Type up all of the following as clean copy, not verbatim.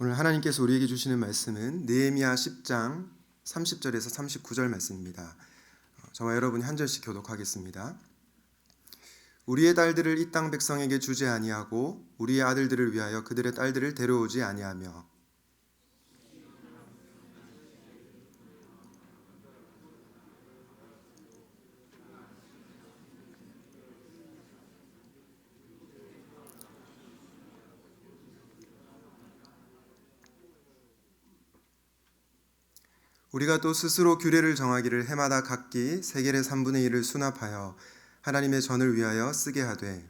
오늘 하나님께서 우리에게 주시는 말씀은 느헤미야 10장 30절에서 39절 말씀입니다. 저와 여러분이 한 절씩 교독하겠습니다. 우리의 딸들을 이 땅 백성에게 주지 아니하고 우리의 아들들을 위하여 그들의 딸들을 데려오지 아니하며 우리가 또 스스로 규례를 정하기를 해마다 각기 세겔의 3분의 1을 수납하여 하나님의 전을 위하여 쓰게 하되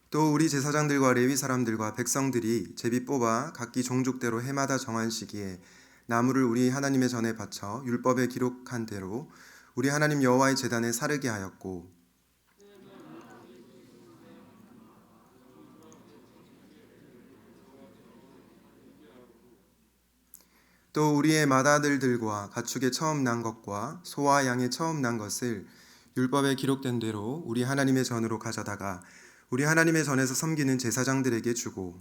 또 우리 제사장들과 레위 사람들과 백성들이 제비 뽑아 각기 종족대로 해마다 정한 시기에 나무를 우리 하나님의 전에 바쳐 율법에 기록한 대로 우리 하나님 여호와의 제단에 사르게 하였고 또 우리의 맏아들들과 가축의 처음 난 것과 소와 양의 처음 난 것을 율법에 기록된 대로 우리 하나님의 전으로 가져다가 우리 하나님의 전에서 섬기는 제사장들에게 주고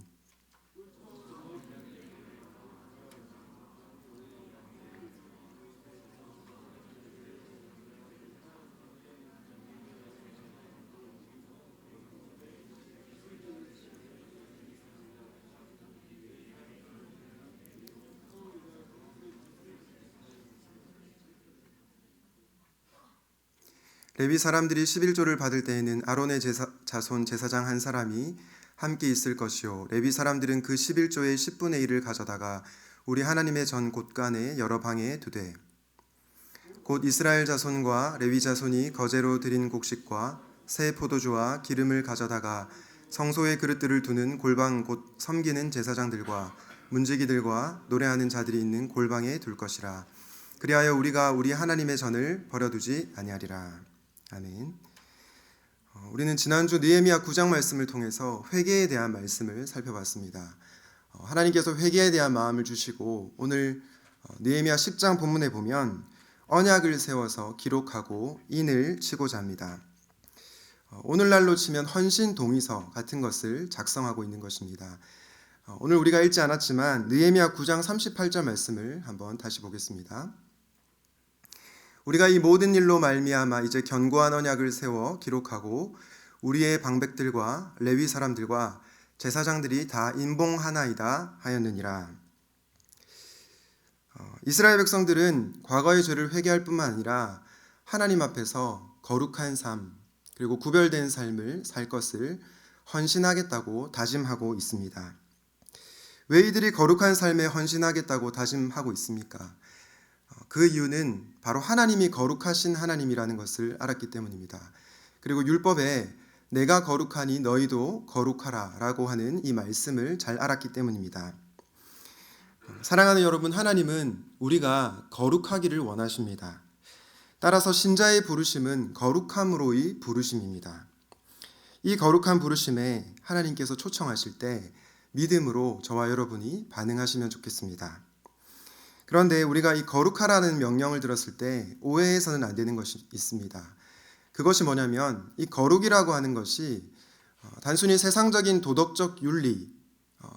레위 사람들이 11조를 받을 때에는 아론의 자손 제사장 한 사람이 함께 있을 것이요 레위 사람들은 그 11조의 10분의 1을 가져다가 우리 하나님의 전 곳간의 여러 방에 두되 곧 이스라엘 자손과 레위 자손이 거제로 드린 곡식과 새 포도주와 기름을 가져다가 성소의 그릇들을 두는 골방 곧 섬기는 제사장들과 문지기들과 노래하는 자들이 있는 골방에 둘 것이라. 그리하여 우리가 우리 하나님의 전을 버려두지 아니하리라. 아멘. 우리는 지난주 느헤미야 9장 말씀을 통해서 회개에 대한 말씀을 살펴봤습니다. 하나님께서 회개에 대한 마음을 주시고 오늘 느헤미야 10장 본문에 보면 언약을 세워서 기록하고 인을 치고자 합니다. 오늘날로 치면 헌신 동의서 같은 것을 작성하고 있는 것입니다. 오늘 우리가 읽지 않았지만 느헤미야 9장 38절 말씀을 한번 다시 보겠습니다. 우리가 이 모든 일로 말미암아 이제 견고한 언약을 세워 기록하고 우리의 방백들과 레위 사람들과 제사장들이 다 인봉하나이다 하였느니라. 이스라엘 백성들은 과거의 죄를 회개할 뿐만 아니라 하나님 앞에서 거룩한 삶 그리고 구별된 삶을 살 것을 헌신하겠다고 다짐하고 있습니다. 왜 이들이 거룩한 삶에 헌신하겠다고 다짐하고 있습니까? 그 이유는 바로 하나님이 거룩하신 하나님이라는 것을 알았기 때문입니다. 그리고 율법에 내가 거룩하니 너희도 거룩하라 라고 하는 이 말씀을 잘 알았기 때문입니다. 사랑하는 여러분, 하나님은 우리가 거룩하기를 원하십니다. 따라서 신자의 부르심은 거룩함으로의 부르심입니다. 이 거룩한 부르심에 하나님께서 초청하실 때 믿음으로 저와 여러분이 반응하시면 좋겠습니다. 그런데 우리가 이 거룩하라는 명령을 들었을 때 오해해서는 안 되는 것이 있습니다. 그것이 뭐냐면 이 거룩이라고 하는 것이 단순히 세상적인 도덕적 윤리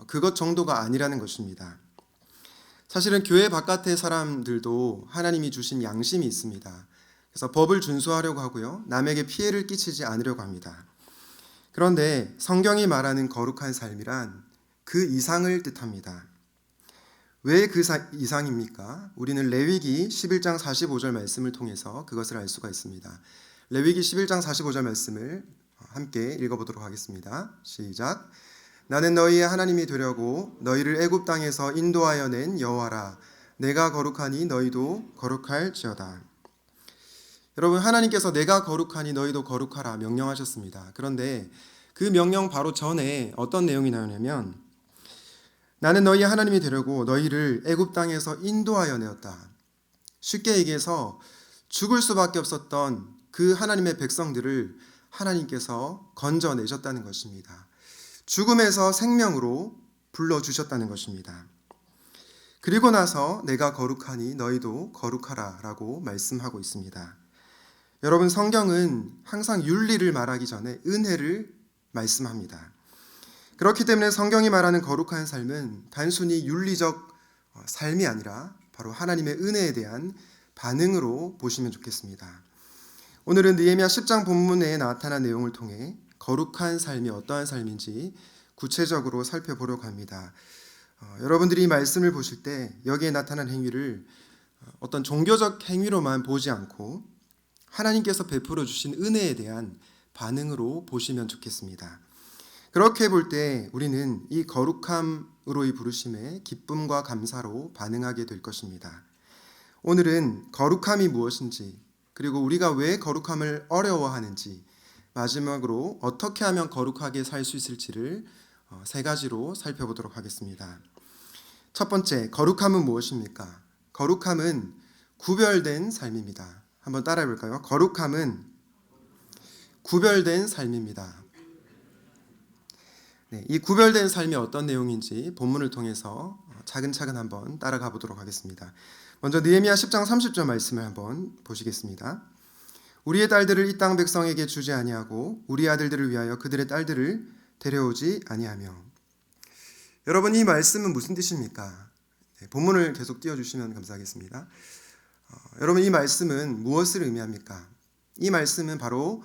그것 정도가 아니라는 것입니다. 사실은 교회 바깥의 사람들도 하나님이 주신 양심이 있습니다. 그래서 법을 준수하려고 하고요. 남에게 피해를 끼치지 않으려고 합니다. 그런데 성경이 말하는 거룩한 삶이란 그 이상을 뜻합니다. 왜 그 이상입니까? 우리는 레위기 11장 45절 말씀을 통해서 그것을 알 수가 있습니다. 레위기 11장 45절 말씀을 함께 읽어보도록 하겠습니다. 시작. 나는 너희의 하나님이 되려고 너희를 애굽 땅에서 인도하여 낸 여호와라. 내가 거룩하니 너희도 거룩할지어다. 여러분, 하나님께서 내가 거룩하니 너희도 거룩하라 명령하셨습니다. 그런데 그 명령 바로 전에 어떤 내용이 나오냐면 나는 너희의 하나님이 되려고 너희를 애굽 땅에서 인도하여 내었다. 쉽게 얘기해서 죽을 수밖에 없었던 그 하나님의 백성들을 하나님께서 건져내셨다는 것입니다. 죽음에서 생명으로 불러주셨다는 것입니다. 그리고 나서 내가 거룩하니 너희도 거룩하라 라고 말씀하고 있습니다. 여러분, 성경은 항상 윤리를 말하기 전에 은혜를 말씀합니다. 그렇기 때문에 성경이 말하는 거룩한 삶은 단순히 윤리적 삶이 아니라 바로 하나님의 은혜에 대한 반응으로 보시면 좋겠습니다. 오늘은 느헤미야 10장 본문에 나타난 내용을 통해 거룩한 삶이 어떠한 삶인지 구체적으로 살펴보려고 합니다. 여러분들이 이 말씀을 보실 때 여기에 나타난 행위를 어떤 종교적 행위로만 보지 않고 하나님께서 베풀어 주신 은혜에 대한 반응으로 보시면 좋겠습니다. 그렇게 볼 때 우리는 이 거룩함으로의 부르심에 기쁨과 감사로 반응하게 될 것입니다. 오늘은 거룩함이 무엇인지, 그리고 우리가 왜 거룩함을 어려워하는지, 마지막으로 어떻게 하면 거룩하게 살 수 있을지를 세 가지로 살펴보도록 하겠습니다. 첫 번째, 거룩함은 무엇입니까? 거룩함은 구별된 삶입니다. 한번 따라해 볼까요? 거룩함은 구별된 삶입니다. 네, 이 구별된 삶이 어떤 내용인지 본문을 통해서 차근차근 한번 따라가 보도록 하겠습니다. 먼저 느헤미야 10장 30절 말씀을 한번 보시겠습니다. 우리의 딸들을 이 땅 백성에게 주지 아니하고 우리 아들들을 위하여 그들의 딸들을 데려오지 아니하며. 여러분, 이 말씀은 무슨 뜻입니까? 네, 본문을 계속 띄워주시면 감사하겠습니다. 여러분, 이 말씀은 무엇을 의미합니까? 이 말씀은 바로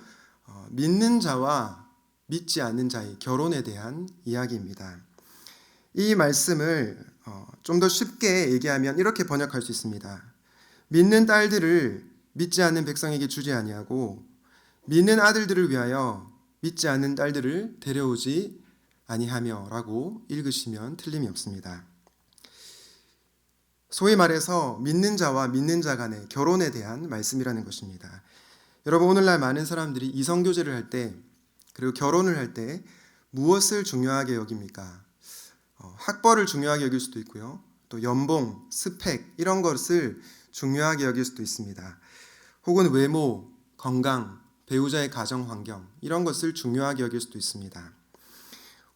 믿는 자와 믿지 않는 자의 결혼에 대한 이야기입니다. 이 말씀을 좀 더 쉽게 얘기하면 이렇게 번역할 수 있습니다. 믿는 딸들을 믿지 않는 백성에게 주지 아니하고 믿는 아들들을 위하여 믿지 않는 딸들을 데려오지 아니하며 라고 읽으시면 틀림이 없습니다. 소위 말해서 믿는 자와 믿는 자 간의 결혼에 대한 말씀이라는 것입니다. 여러분, 오늘날 많은 사람들이 이성교제를 할 때, 그리고 결혼을 할 때 무엇을 중요하게 여깁니까? 학벌을 중요하게 여길 수도 있고요. 또 연봉, 스펙 이런 것을 중요하게 여길 수도 있습니다. 혹은 외모, 건강, 배우자의 가정 환경 이런 것을 중요하게 여길 수도 있습니다.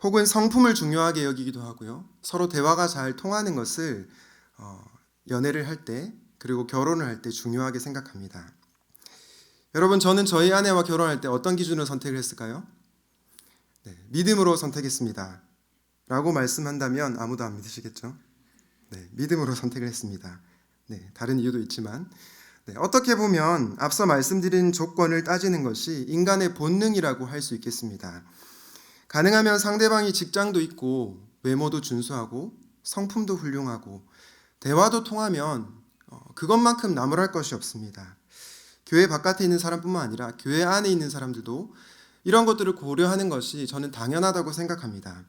혹은 성품을 중요하게 여기기도 하고요. 서로 대화가 잘 통하는 것을 연애를 할 때, 그리고 결혼을 할 때 중요하게 생각합니다. 여러분, 저는 저희 아내와 결혼할 때 어떤 기준으로 선택을 했을까요? 네, 믿음으로 선택했습니다. 라고 말씀한다면 아무도 안 믿으시겠죠? 네, 믿음으로 선택을 했습니다. 네, 다른 이유도 있지만 어떻게 보면 앞서 말씀드린 조건을 따지는 것이 인간의 본능이라고 할 수 있겠습니다. 가능하면 상대방이 직장도 있고 외모도 준수하고 성품도 훌륭하고 대화도 통하면 그것만큼 나무랄 것이 없습니다. 교회 바깥에 있는 사람뿐만 아니라 교회 안에 있는 사람들도 이런 것들을 고려하는 것이 저는 당연하다고 생각합니다.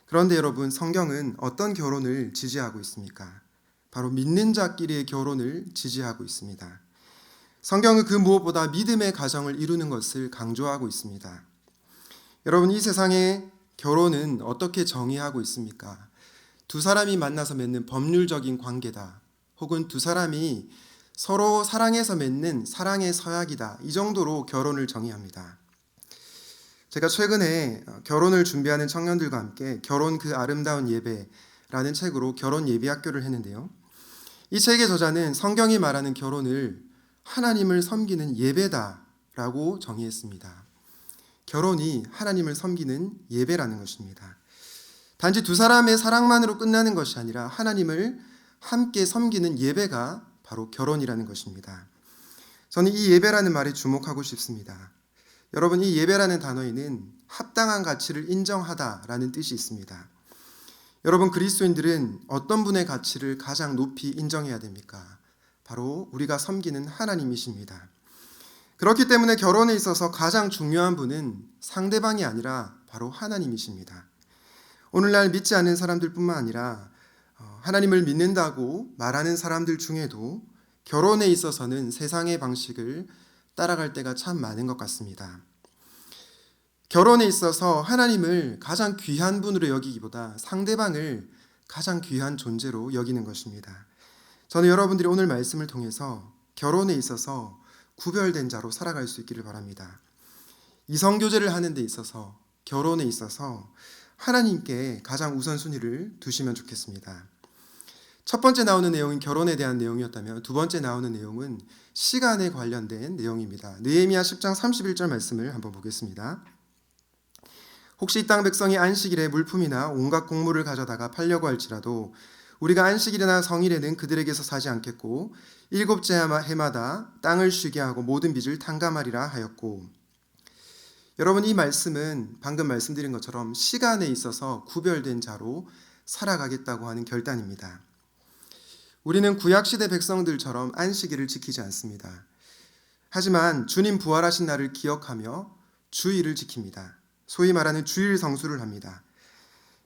그런데 여러분, 성경은 어떤 결혼을 지지하고 있습니까? 바로 믿는 자끼리의 결혼을 지지하고 있습니다. 성경은 그 무엇보다 믿음의 가정을 이루는 것을 강조하고 있습니다. 여러분, 이 세상의 결혼은 어떻게 정의하고 있습니까? 두 사람이 만나서 맺는 법률적인 관계다. 혹은 두 사람이 서로 사랑해서 맺는 사랑의 서약이다. 이 정도로 결혼을 정의합니다. 제가 최근에 결혼을 준비하는 청년들과 함께 결혼 그 아름다운 예배라는 책으로 결혼 예비학교를 했는데요. 이 책의 저자는 성경이 말하는 결혼을 하나님을 섬기는 예배다라고 정의했습니다. 결혼이 하나님을 섬기는 예배라는 것입니다. 단지 두 사람의 사랑만으로 끝나는 것이 아니라 하나님을 함께 섬기는 예배가 바로 결혼이라는 것입니다. 저는 이 예배라는 말에 주목하고 싶습니다. 여러분, 이 예배라는 단어에는 합당한 가치를 인정하다라는 뜻이 있습니다. 여러분, 그리스도인들은 어떤 분의 가치를 가장 높이 인정해야 됩니까? 바로 우리가 섬기는 하나님이십니다. 그렇기 때문에 결혼에 있어서 가장 중요한 분은 상대방이 아니라 바로 하나님이십니다. 오늘날 믿지 않는 사람들뿐만 아니라 하나님을 믿는다고 말하는 사람들 중에도 결혼에 있어서는 세상의 방식을 따라갈 때가 참 많은 것 같습니다. 결혼에 있어서 하나님을 가장 귀한 분으로 여기기보다 상대방을 가장 귀한 존재로 여기는 것입니다. 저는 여러분들이 오늘 말씀을 통해서 결혼에 있어서 구별된 자로 살아갈 수 있기를 바랍니다. 이성교제를 하는 데 있어서, 결혼에 있어서 하나님께 가장 우선순위를 두시면 좋겠습니다. 첫 번째 나오는 내용은 결혼에 대한 내용이었다면 두 번째 나오는 내용은 시간에 관련된 내용입니다. 느헤미야 10장 31절 말씀을 한번 보겠습니다. 혹시 이 땅 백성이 안식일에 물품이나 온갖 곡물을 가져다가 팔려고 할지라도 우리가 안식일이나 성일에는 그들에게서 사지 않겠고 일곱째 해마다 땅을 쉬게 하고 모든 빚을 탕감하리라 하였고, 여러분, 이 말씀은 방금 말씀드린 것처럼 시간에 있어서 구별된 자로 살아가겠다고 하는 결단입니다. 우리는 구약시대 백성들처럼 안식일을 지키지 않습니다. 하지만 주님 부활하신 날을 기억하며 주일을 지킵니다. 소위 말하는 주일 성수를 합니다.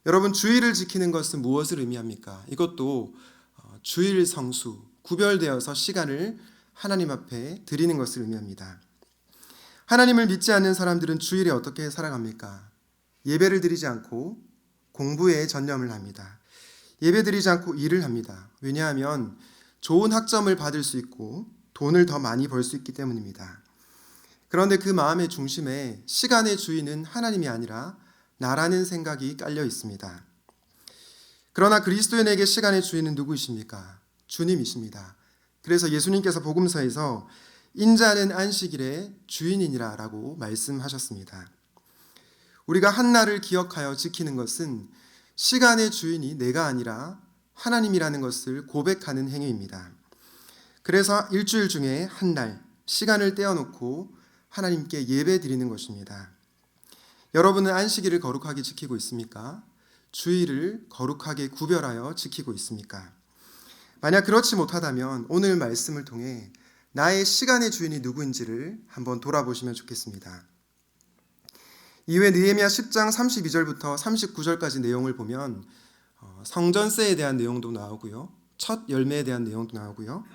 여러분, 주일을 지키는 것은 무엇을 의미합니까? 이것도 주일 성수, 구별되어서 시간을 하나님 앞에 드리는 것을 의미합니다. 하나님을 믿지 않는 사람들은 주일에 어떻게 살아갑니까? 예배를 드리지 않고 공부에 전념을 합니다. 예배 드리지 않고 일을 합니다. 왜냐하면 좋은 학점을 받을 수 있고 돈을 더 많이 벌 수 있기 때문입니다. 그런데 그 마음의 중심에 시간의 주인은 하나님이 아니라 나라는 생각이 깔려 있습니다. 그러나 그리스도인에게 시간의 주인은 누구이십니까? 주님이십니다. 그래서 예수님께서 복음서에서 인자는 안식일의 주인이니라 라고 말씀하셨습니다. 우리가 한 날을 기억하여 지키는 것은 시간의 주인이 내가 아니라 하나님이라는 것을 고백하는 행위입니다. 그래서 일주일 중에 한 날 시간을 떼어놓고 하나님께 예배 드리는 것입니다. 여러분은 안식일을 거룩하게 지키고 있습니까? 주일을 거룩하게 구별하여 지키고 있습니까? 만약 그렇지 못하다면 오늘 말씀을 통해 나의 시간의 주인이 누구인지를 한번 돌아보시면 좋겠습니다. 이후에 느헤미야 10장 32절부터 39절까지 내용을 보면 성전세에 대한 내용도 나오고요, 첫 열매에 대한 내용도 나오고요,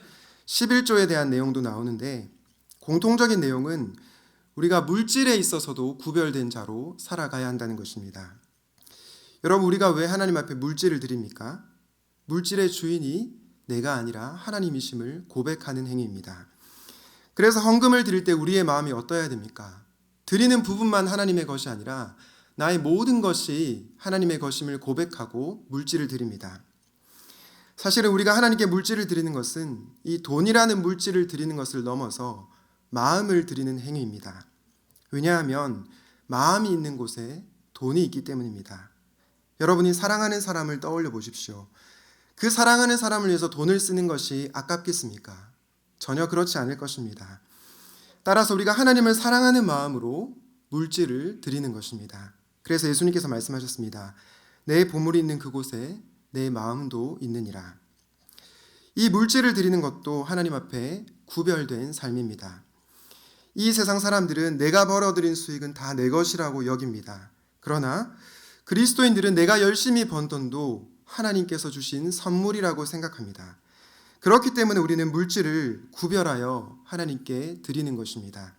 11조에 대한 내용도 나오는데 공통적인 내용은 우리가 물질에 있어서도 구별된 자로 살아가야 한다는 것입니다. 여러분, 우리가 왜 하나님 앞에 물질을 드립니까? 물질의 주인이 내가 아니라 하나님이심을 고백하는 행위입니다. 그래서 헌금을 드릴 때 우리의 마음이 어떠해야 됩니까? 드리는 부분만 하나님의 것이 아니라 나의 모든 것이 하나님의 것임을 고백하고 물질을 드립니다. 사실은 우리가 하나님께 물질을 드리는 것은 이 돈이라는 물질을 드리는 것을 넘어서 마음을 드리는 행위입니다. 왜냐하면 마음이 있는 곳에 돈이 있기 때문입니다. 여러분이 사랑하는 사람을 떠올려 보십시오. 그 사랑하는 사람을 위해서 돈을 쓰는 것이 아깝겠습니까? 전혀 그렇지 않을 것입니다. 따라서 우리가 하나님을 사랑하는 마음으로 물질을 드리는 것입니다. 그래서 예수님께서 말씀하셨습니다. 내 보물이 있는 그곳에 내 마음도 있느니라. 이 물질을 드리는 것도 하나님 앞에 구별된 삶입니다. 이 세상 사람들은 내가 벌어들인 수익은 다 내 것이라고 여깁니다. 그러나 그리스도인들은 내가 열심히 번 돈도 하나님께서 주신 선물이라고 생각합니다. 그렇기 때문에 우리는 물질을 구별하여 하나님께 드리는 것입니다.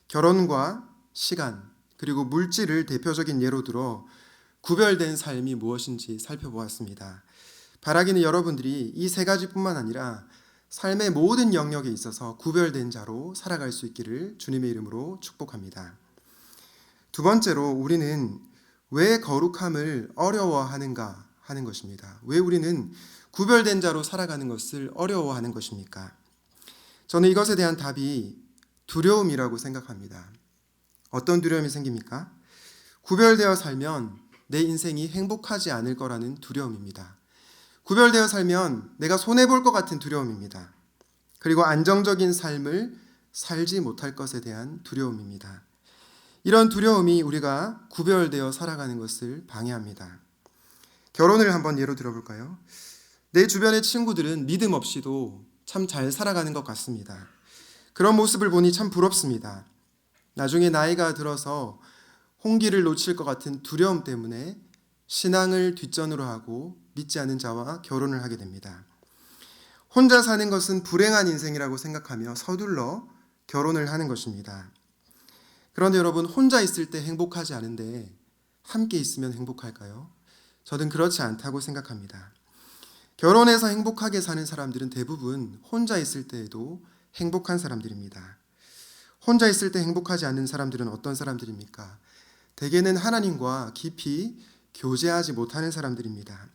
결혼과 시간 그리고 물질을 대표적인 예로 들어 구별된 삶이 무엇인지 살펴보았습니다. 바라기는 여러분들이 이 세 가지뿐만 아니라 삶의 모든 영역에 있어서 구별된 자로 살아갈 수 있기를 주님의 이름으로 축복합니다. 두 번째로, 우리는 왜 거룩함을 어려워하는가 하는 것입니다. 왜 우리는 구별된 자로 살아가는 것을 어려워하는 것입니까? 저는 이것에 대한 답이 두려움이라고 생각합니다. 어떤 두려움이 생깁니까? 구별되어 살면 내 인생이 행복하지 않을 거라는 두려움입니다. 구별되어 살면 내가 손해볼 것 같은 두려움입니다. 그리고 안정적인 삶을 살지 못할 것에 대한 두려움입니다. 이런 두려움이 우리가 구별되어 살아가는 것을 방해합니다. 결혼을 한번 예로 들어볼까요? 내 주변의 친구들은 믿음 없이도 참 잘 살아가는 것 같습니다. 그런 모습을 보니 참 부럽습니다. 나중에 나이가 들어서 홍기를 놓칠 것 같은 두려움 때문에 신앙을 뒷전으로 하고 믿지 않는 자와 결혼을 하게 됩니다. 혼자 사는 것은 불행한 인생이라고 생각하며 서둘러 결혼을 하는 것입니다. 그런데 여러분, 혼자 있을 때 행복하지 않은데 함께 있으면 행복할까요? 저는 그렇지 않다고 생각합니다. 결혼해서 행복하게 사는 사람들은 대부분 혼자 있을 때에도 행복한 사람들입니다. 혼자 있을 때 행복하지 않는 사람들은 어떤 사람들입니까? 대개는 하나님과 깊이 교제하지 못하는 사람들입니다.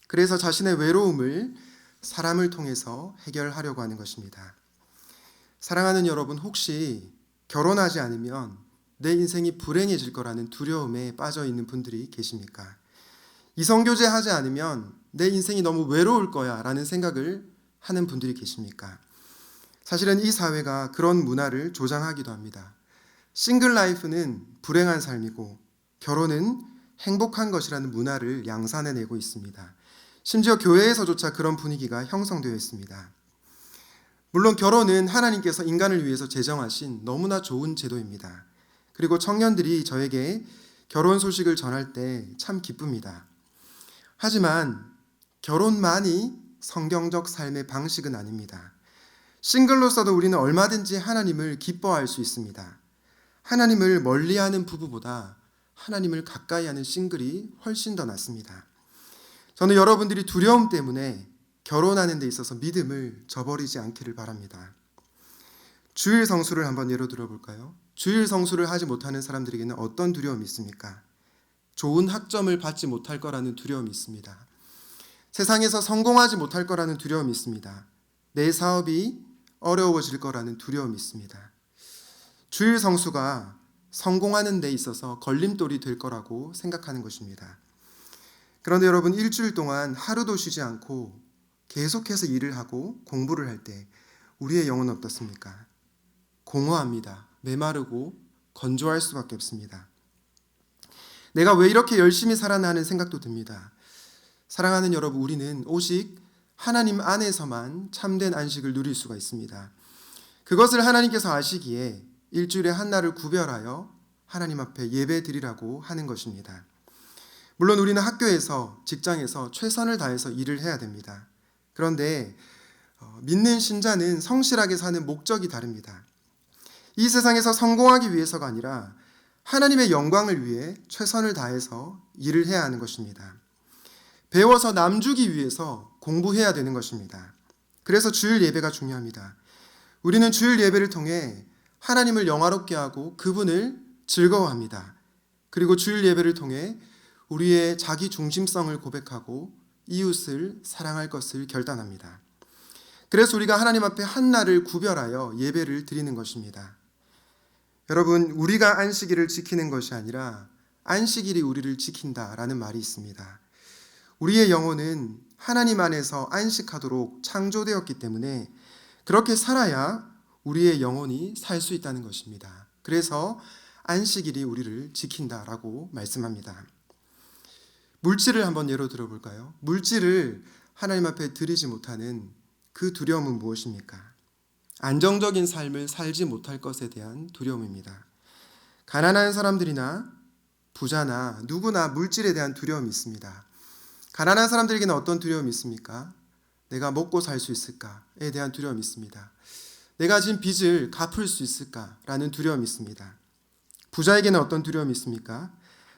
그래서 자신의 외로움을 사람을 통해서 해결하려고 하는 것입니다. 사랑하는 여러분, 혹시 결혼하지 않으면 내 인생이 불행해질 거라는 두려움에 빠져 있는 분들이 계십니까? 이성교제하지 않으면 내 인생이 너무 외로울 거야 라는 생각을 하는 분들이 계십니까? 사실은 이 사회가 그런 문화를 조장하기도 합니다. 싱글 라이프는 불행한 삶이고 결혼은 행복한 것이라는 문화를 양산해내고 있습니다. 심지어 교회에서조차 그런 분위기가 형성되어 있습니다. 물론 결혼은 하나님께서 인간을 위해서 제정하신 너무나 좋은 제도입니다. 그리고 청년들이 저에게 결혼 소식을 전할 때 참 기쁩니다. 하지만 결혼만이 성경적 삶의 방식은 아닙니다. 싱글로서도 우리는 얼마든지 하나님을 기뻐할 수 있습니다. 하나님을 멀리하는 부부보다 하나님을 가까이 하는 싱글이 훨씬 더 낫습니다. 저는 여러분들이 두려움 때문에 결혼하는 데 있어서 믿음을 저버리지 않기를 바랍니다. 주일 성수를 한번 예로 들어볼까요? 주일 성수를 하지 못하는 사람들에게는 어떤 두려움이 있습니까? 좋은 학점을 받지 못할 거라는 두려움이 있습니다. 세상에서 성공하지 못할 거라는 두려움이 있습니다. 내 사업이 어려워질 거라는 두려움이 있습니다. 주일 성수가 성공하는 데 있어서 걸림돌이 될 거라고 생각하는 것입니다. 그런데 여러분, 일주일 동안 하루도 쉬지 않고 계속해서 일을 하고 공부를 할 때 우리의 영혼은 어떻습니까? 공허합니다. 메마르고 건조할 수밖에 없습니다. 내가 왜 이렇게 열심히 살아나 하는 생각도 듭니다. 사랑하는 여러분, 우리는 오직 하나님 안에서만 참된 안식을 누릴 수가 있습니다. 그것을 하나님께서 아시기에 일주일에 한 날을 구별하여 하나님 앞에 예배 드리라고 하는 것입니다. 물론 우리는 학교에서, 직장에서 최선을 다해서 일을 해야 됩니다. 그런데 믿는 신자는 성실하게 사는 목적이 다릅니다. 이 세상에서 성공하기 위해서가 아니라 하나님의 영광을 위해 최선을 다해서 일을 해야 하는 것입니다. 배워서 남주기 위해서 공부해야 되는 것입니다. 그래서 주일 예배가 중요합니다. 우리는 주일 예배를 통해 하나님을 영화롭게 하고 그분을 즐거워합니다. 그리고 주일 예배를 통해 우리의 자기 중심성을 고백하고 이웃을 사랑할 것을 결단합니다. 그래서 우리가 하나님 앞에 한 날을 구별하여 예배를 드리는 것입니다. 여러분, 우리가 안식일을 지키는 것이 아니라 안식일이 우리를 지킨다라는 말이 있습니다. 우리의 영혼은 하나님 안에서 안식하도록 창조되었기 때문에 그렇게 살아야 우리의 영혼이 살 수 있다는 것입니다. 그래서 안식일이 우리를 지킨다라고 말씀합니다. 물질을 한번 예로 들어볼까요? 물질을 하나님 앞에 드리지 못하는 그 두려움은 무엇입니까? 안정적인 삶을 살지 못할 것에 대한 두려움입니다. 가난한 사람들이나 부자나 누구나 물질에 대한 두려움이 있습니다. 가난한 사람들에게는 어떤 두려움이 있습니까? 내가 먹고 살 수 있을까에 대한 두려움이 있습니다. 내가 진 빚을 갚을 수 있을까라는 두려움이 있습니다. 부자에게는 어떤 두려움이 있습니까?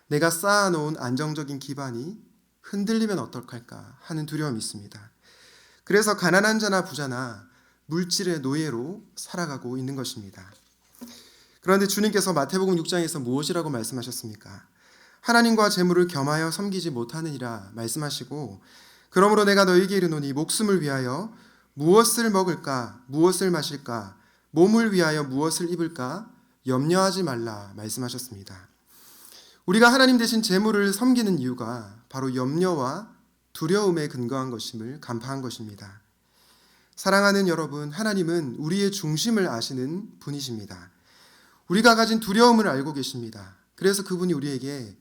내가 쌓아놓은 안정적인 기반이 흔들리면 어떡할까 하는 두려움이 있습니다. 그래서 가난한 자나 부자나 물질의 노예로 살아가고 있는 것입니다. 그런데 주님께서 마태복음 6장에서 무엇이라고 말씀하셨습니까? 하나님과 재물을 겸하여 섬기지 못하느니라 말씀하시고, 그러므로 내가 너희에게 이르노니 목숨을 위하여 무엇을 먹을까, 무엇을 마실까, 몸을 위하여 무엇을 입을까 염려하지 말라 말씀하셨습니다. 우리가 하나님 대신 재물을 섬기는 이유가 바로 염려와 두려움에 근거한 것임을 간파한 것입니다. 사랑하는 여러분, 하나님은 우리의 중심을 아시는 분이십니다. 우리가 가진 두려움을 알고 계십니다. 그래서 그분이 우리에게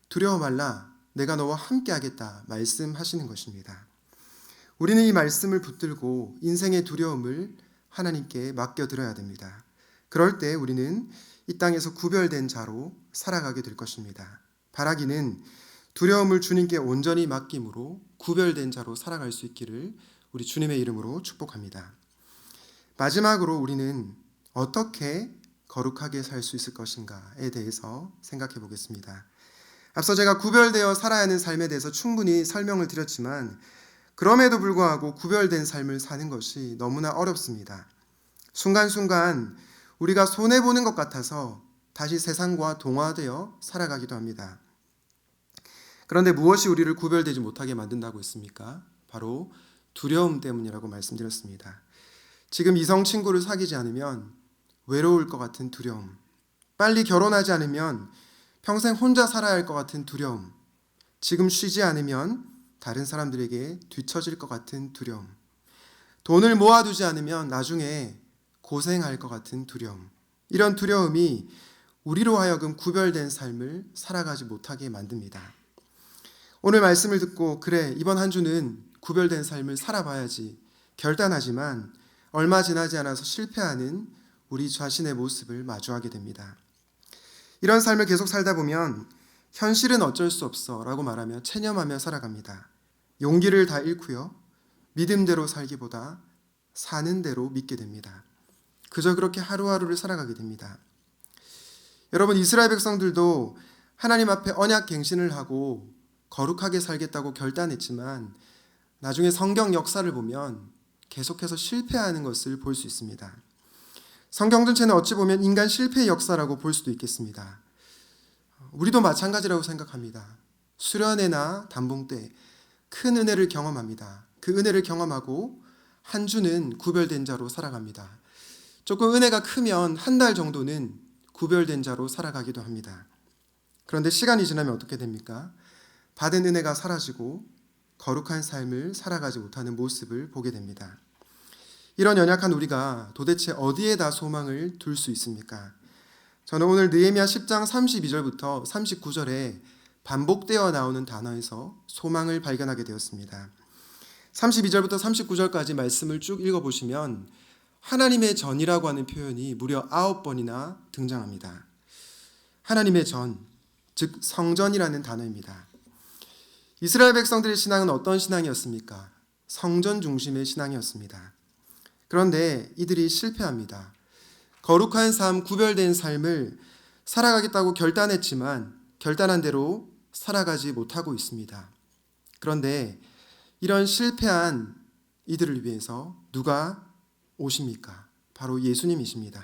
두려워 말라, 내가 너와 함께 하겠다 말씀하시는 것입니다. 우리는 이 말씀을 붙들고 인생의 두려움을 하나님께 맡겨드려야 됩니다. 그럴 때 우리는 이 땅에서 구별된 자로 살아가게 될 것입니다. 바라기는 두려움을 주님께 온전히 맡김으로 구별된 자로 살아갈 수 있기를 우리 주님의 이름으로 축복합니다. 마지막으로 우리는 어떻게 거룩하게 살 수 있을 것인가에 대해서 생각해 보겠습니다. 앞서 제가 구별되어 살아야 하는 삶에 대해서 충분히 설명을 드렸지만 그럼에도 불구하고 구별된 삶을 사는 것이 너무나 어렵습니다. 순간순간 우리가 손해보는 것 같아서 다시 세상과 동화되어 살아가기도 합니다. 그런데 무엇이 우리를 구별되지 못하게 만든다고 했습니까? 바로 두려움 때문이라고 말씀드렸습니다. 지금 이성 친구를 사귀지 않으면 외로울 것 같은 두려움, 빨리 결혼하지 않으면 평생 혼자 살아야 할 것 같은 두려움, 지금 쉬지 않으면 다른 사람들에게 뒤처질 것 같은 두려움, 돈을 모아두지 않으면 나중에 고생할 것 같은 두려움, 이런 두려움이 우리로 하여금 구별된 삶을 살아가지 못하게 만듭니다. 오늘 말씀을 듣고 그래, 이번 한 주는 구별된 삶을 살아봐야지 결단하지만 얼마 지나지 않아서 실패하는 우리 자신의 모습을 마주하게 됩니다. 이런 삶을 계속 살다 보면 현실은 어쩔 수 없어 라고 말하며 체념하며 살아갑니다. 용기를 다 잃고요. 믿음대로 살기보다 사는 대로 믿게 됩니다. 그저 그렇게 하루하루를 살아가게 됩니다. 여러분, 이스라엘 백성들도 하나님 앞에 언약 갱신을 하고 거룩하게 살겠다고 결단했지만 나중에 성경 역사를 보면 계속해서 실패하는 것을 볼 수 있습니다. 성경 전체는 어찌 보면 인간 실패의 역사라고 볼 수도 있겠습니다. 우리도 마찬가지라고 생각합니다. 수련회나 단봉 때 큰 은혜를 경험합니다. 그 은혜를 경험하고 한 주는 구별된 자로 살아갑니다. 조금 은혜가 크면 한 달 정도는 구별된 자로 살아가기도 합니다. 그런데 시간이 지나면 어떻게 됩니까? 받은 은혜가 사라지고 거룩한 삶을 살아가지 못하는 모습을 보게 됩니다. 이런 연약한 우리가 도대체 어디에다 소망을 둘 수 있습니까? 저는 오늘 느헤미야 10장 32절부터 39절에 반복되어 나오는 단어에서 소망을 발견하게 되었습니다. 32절부터 39절까지 말씀을 쭉 읽어보시면 하나님의 전이라고 하는 표현이 무려 9번이나 등장합니다. 하나님의 전, 즉 성전이라는 단어입니다. 이스라엘 백성들의 신앙은 어떤 신앙이었습니까? 성전 중심의 신앙이었습니다. 그런데 이들이 실패합니다. 거룩한 삶, 구별된 삶을 살아가겠다고 결단했지만 결단한 대로 살아가지 못하고 있습니다. 그런데 이런 실패한 이들을 위해서 누가 오십니까? 바로 예수님이십니다.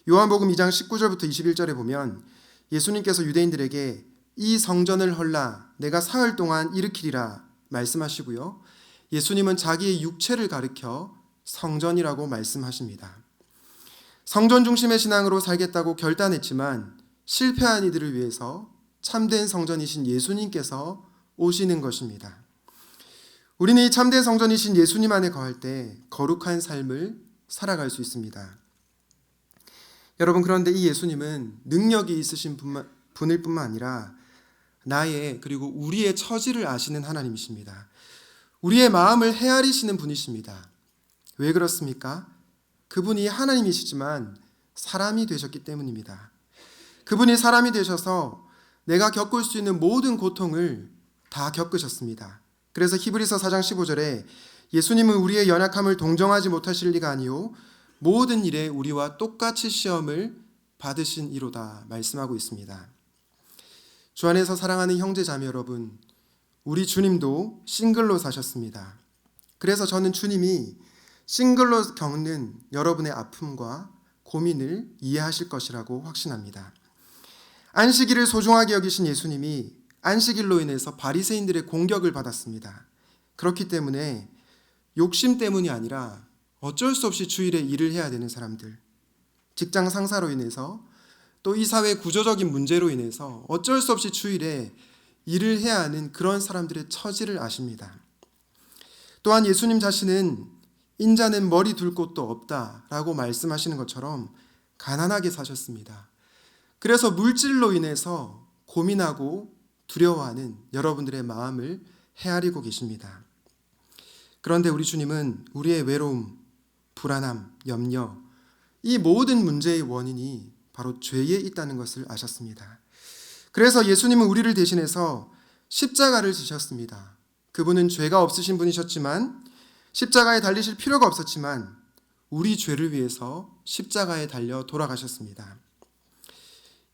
요한복음 2장 19절부터 21절에 보면 예수님께서 유대인들에게 이 성전을 헐라 내가 사흘 동안 일으키리라 말씀하시고요. 예수님은 자기의 육체를 가리켜 성전이라고 말씀하십니다. 성전 중심의 신앙으로 살겠다고 결단했지만 실패한 이들을 위해서 참된 성전이신 예수님께서 오시는 것입니다. 우리는 이 참된 성전이신 예수님 안에 거할 때 거룩한 삶을 살아갈 수 있습니다. 여러분, 그런데 이 예수님은 능력이 있으신 분일 뿐만 아니라 나의 그리고 우리의 처지를 아시는 하나님이십니다. 우리의 마음을 헤아리시는 분이십니다. 왜 그렇습니까? 그분이 하나님이시지만 사람이 되셨기 때문입니다. 그분이 사람이 되셔서 내가 겪을 수 있는 모든 고통을 다 겪으셨습니다. 그래서 히브리서 4장 15절에 예수님은 우리의 연약함을 동정하지 못하실 리가 아니요 모든 일에 우리와 똑같이 시험을 받으신 이로다 말씀하고 있습니다. 주 안에서 사랑하는 형제 자매 여러분, 우리 주님도 싱글로 사셨습니다. 그래서 저는 주님이 싱글로 겪는 여러분의 아픔과 고민을 이해하실 것이라고 확신합니다. 안식일을 소중하게 여기신 예수님이 안식일로 인해서 바리새인들의 공격을 받았습니다. 그렇기 때문에 욕심 때문이 아니라 어쩔 수 없이 주일에 일을 해야 되는 사람들, 직장 상사로 인해서 또 이 사회 구조적인 문제로 인해서 어쩔 수 없이 주일에 일을 해야 하는 그런 사람들의 처지를 아십니다. 또한 예수님 자신은 인자는 머리 둘 곳도 없다라고 말씀하시는 것처럼 가난하게 사셨습니다. 그래서 물질로 인해서 고민하고 두려워하는 여러분들의 마음을 헤아리고 계십니다. 그런데 우리 주님은 우리의 외로움, 불안함, 염려, 이 모든 문제의 원인이 바로 죄에 있다는 것을 아셨습니다. 그래서 예수님은 우리를 대신해서 십자가를 지셨습니다. 그분은 죄가 없으신 분이셨지만 십자가에 달리실 필요가 없었지만 우리 죄를 위해서 십자가에 달려 돌아가셨습니다.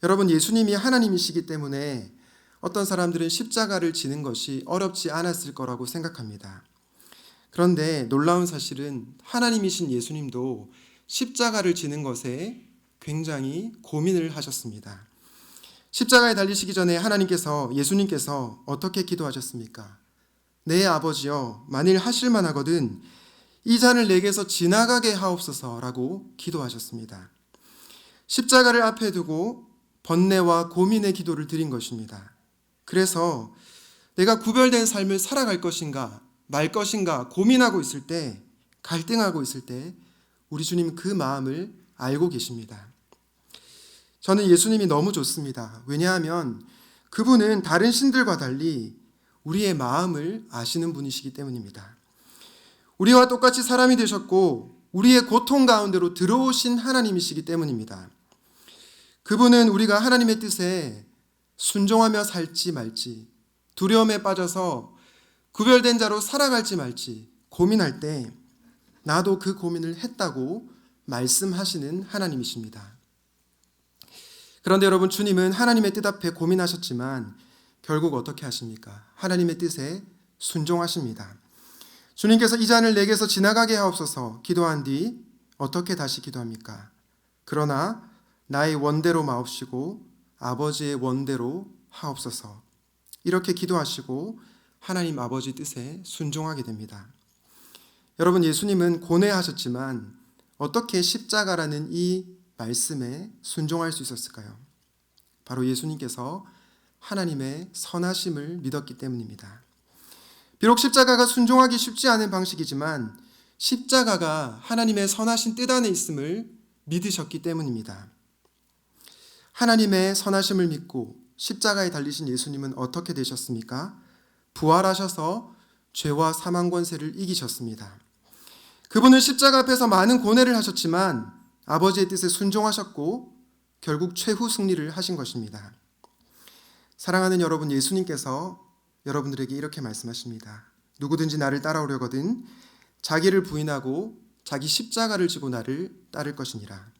여러분, 예수님이 하나님이시기 때문에 어떤 사람들은 십자가를 지는 것이 어렵지 않았을 거라고 생각합니다. 그런데 놀라운 사실은 하나님이신 예수님도 십자가를 지는 것에 굉장히 고민을 하셨습니다. 십자가에 달리시기 전에 예수님께서 어떻게 기도하셨습니까? 내 아버지여, 만일 하실만 하거든 이 잔을 내게서 지나가게 하옵소서라고 기도하셨습니다. 십자가를 앞에 두고 번뇌와 고민의 기도를 드린 것입니다. 그래서 내가 구별된 삶을 살아갈 것인가 말 것인가 고민하고 있을 때, 갈등하고 있을 때 우리 주님 그 마음을 알고 계십니다. 저는 예수님이 너무 좋습니다. 왜냐하면 그분은 다른 신들과 달리 우리의 마음을 아시는 분이시기 때문입니다. 우리와 똑같이 사람이 되셨고 우리의 고통 가운데로 들어오신 하나님이시기 때문입니다. 그분은 우리가 하나님의 뜻에 순종하며 살지 말지, 두려움에 빠져서 구별된 자로 살아갈지 말지 고민할 때 나도 그 고민을 했다고 말씀하시는 하나님이십니다. 그런데 여러분, 주님은 하나님의 뜻 앞에 고민하셨지만 결국 어떻게 하십니까? 하나님의 뜻에 순종하십니다. 주님께서 이 잔을 내게서 지나가게 하옵소서 기도한 뒤 어떻게 다시 기도합니까? 그러나 나의 원대로 마옵시고 아버지의 원대로 하옵소서. 이렇게 기도하시고 하나님 아버지 뜻에 순종하게 됩니다. 여러분, 예수님은 고뇌하셨지만 어떻게 십자가라는 이 말씀에 순종할 수 있었을까요? 바로 예수님께서 하나님의 선하심을 믿었기 때문입니다. 비록 십자가가 순종하기 쉽지 않은 방식이지만 십자가가 하나님의 선하신 뜻 안에 있음을 믿으셨기 때문입니다. 하나님의 선하심을 믿고 십자가에 달리신 예수님은 어떻게 되셨습니까? 부활하셔서 죄와 사망 권세를 이기셨습니다. 그분은 십자가 앞에서 많은 고뇌를 하셨지만 아버지의 뜻에 순종하셨고 결국 최후 승리를 하신 것입니다. 사랑하는 여러분, 예수님께서 여러분들에게 이렇게 말씀하십니다. 누구든지 나를 따라오려거든 자기를 부인하고 자기 십자가를 지고 나를 따를 것이니라.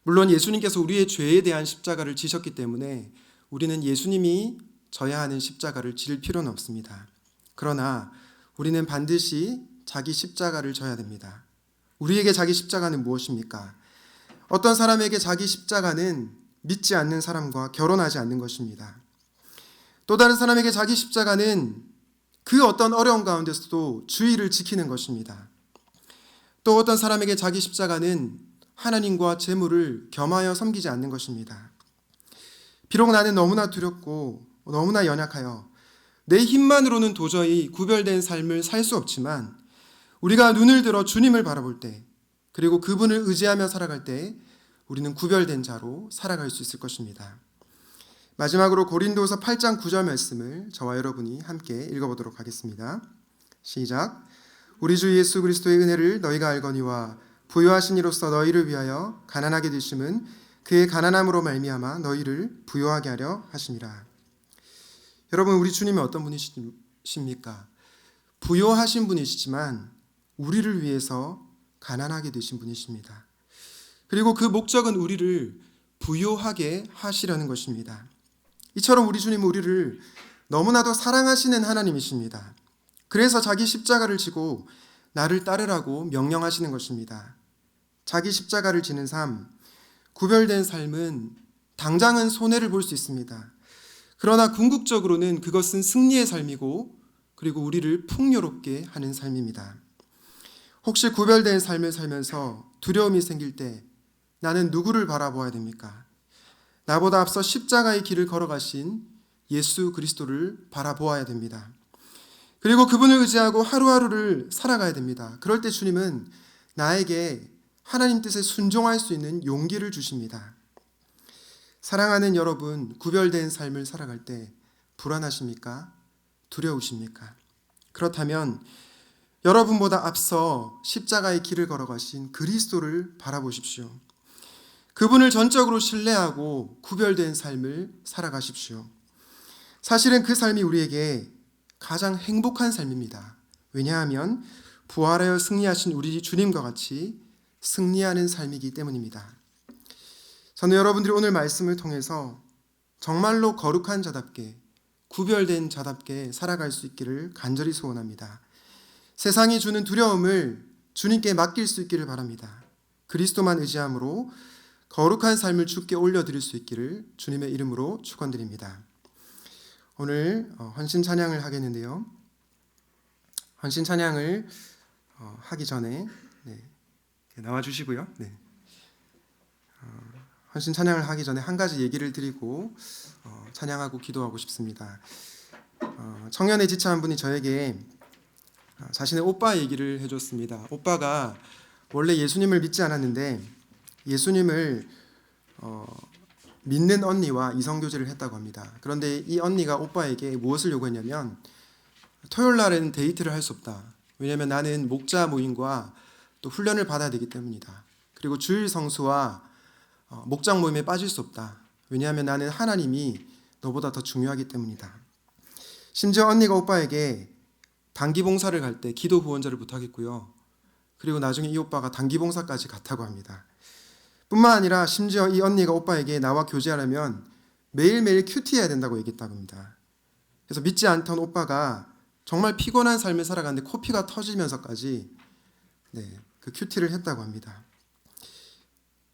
물론 예수님께서 우리의 죄에 대한 십자가를 지셨기 때문에 우리는 예수님이 져야 하는 십자가를 질 필요는 없습니다. 그러나 우리는 반드시 자기 십자가를 져야 됩니다. 우리에게 자기 십자가는 무엇입니까? 어떤 사람에게 자기 십자가는 믿지 않는 사람과 결혼하지 않는 것입니다. 또 다른 사람에게 자기 십자가는 그 어떤 어려움 가운데서도 주의를 지키는 것입니다. 또 어떤 사람에게 자기 십자가는 하나님과 재물을 겸하여 섬기지 않는 것입니다. 비록 나는 너무나 두렵고 너무나 연약하여 내 힘만으로는 도저히 구별된 삶을 살 수 없지만 우리가 눈을 들어 주님을 바라볼 때, 그리고 그분을 의지하며 살아갈 때 우리는 구별된 자로 살아갈 수 있을 것입니다. 마지막으로 고린도서 8장 9절 말씀을 저와 여러분이 함께 읽어보도록 하겠습니다. 시작. 우리 주 예수 그리스도의 은혜를 너희가 알거니와 부요하신 이로써 너희를 위하여 가난하게 되심은 그의 가난함으로 말미암아 너희를 부요하게 하려 하심이라. 여러분, 우리 주님은 어떤 분이십니까? 부요하신 분이시지만 우리를 위해서 가난하게 되신 분이십니다. 그리고 그 목적은 우리를 부요하게 하시려는 것입니다. 이처럼 우리 주님은 우리를 너무나도 사랑하시는 하나님이십니다. 그래서 자기 십자가를 지고 나를 따르라고 명령하시는 것입니다. 자기 십자가를 지는 삶, 구별된 삶은 당장은 손해를 볼 수 있습니다. 그러나 궁극적으로는 그것은 승리의 삶이고 그리고 우리를 풍요롭게 하는 삶입니다. 혹시 구별된 삶을 살면서 두려움이 생길 때 나는 누구를 바라보아야 됩니까? 나보다 앞서 십자가의 길을 걸어가신 예수 그리스도를 바라보아야 됩니다. 그리고 그분을 의지하고 하루하루를 살아가야 됩니다. 그럴 때 주님은 나에게 하나님 뜻에 순종할 수 있는 용기를 주십니다. 사랑하는 여러분, 구별된 삶을 살아갈 때 불안하십니까? 두려우십니까? 그렇다면 여러분보다 앞서 십자가의 길을 걸어가신 그리스도를 바라보십시오. 그분을 전적으로 신뢰하고 구별된 삶을 살아가십시오. 사실은 그 삶이 우리에게 가장 행복한 삶입니다. 왜냐하면 부활하여 승리하신 우리 주님과 같이 승리하는 삶이기 때문입니다. 저는 여러분들이 오늘 말씀을 통해서 정말로 거룩한 자답게, 구별된 자답게 살아갈 수 있기를 간절히 소원합니다. 세상이 주는 두려움을 주님께 맡길 수 있기를 바랍니다. 그리스도만 의지함으로 거룩한 삶을 주께 올려드릴 수 있기를 주님의 이름으로 축원드립니다. 오늘 헌신 찬양을 하겠는데요. 헌신 찬양을 하기 전에 나와주시고요. 헌신 찬양을 하기 전에 한 가지 얘기를 드리고 찬양하고 기도하고 싶습니다. 청년의 지차 한 분이 저에게 자신의 오빠 얘기를 해줬습니다. 오빠가 원래 예수님을 믿지 않았는데 예수님을 믿는 언니와 이성교제를 했다고 합니다. 그런데 이 언니가 오빠에게 무엇을 요구했냐면 토요일 날에는 데이트를 할 수 없다. 왜냐하면 나는 목자 모임과 또 훈련을 받아야 되기 때문이다. 그리고 주일 성수와 목장 모임에 빠질 수 없다. 왜냐하면 나는 하나님이 너보다 더 중요하기 때문이다. 심지어 언니가 오빠에게 단기 봉사를 갈 때 기도 후원자를 부탁했고요. 그리고 나중에 이 오빠가 단기 봉사까지 갔다고 합니다. 뿐만 아니라 심지어 이 언니가 오빠에게 나와 교제하려면 매일매일 큐티해야 된다고 얘기했다고 합니다. 그래서 믿지 않던 오빠가 정말 피곤한 삶을 살아가는데 코피가 터지면서까지 그 큐티를 했다고 합니다.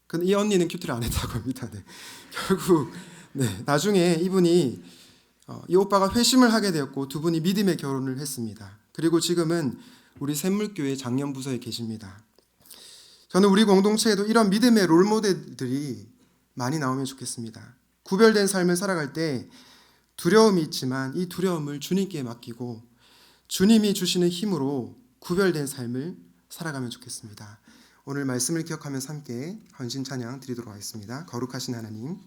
근데 이 언니는 큐티를 안 했다고 합니다. 결국 나중에 이분이 이 오빠가 회심을 하게 되었고 두 분이 믿음의 결혼을 했습니다. 그리고 지금은 우리 샘물교회 장년부서에 계십니다. 저는 우리 공동체에도 이런 믿음의 롤모델들이 많이 나오면 좋겠습니다. 구별된 삶을 살아갈 때 두려움이 있지만 이 두려움을 주님께 맡기고 주님이 주시는 힘으로 구별된 삶을 살아가면 좋겠습니다. 오늘 말씀을 기억하면서 함께 헌신 찬양 드리도록 하겠습니다. 거룩하신 하나님,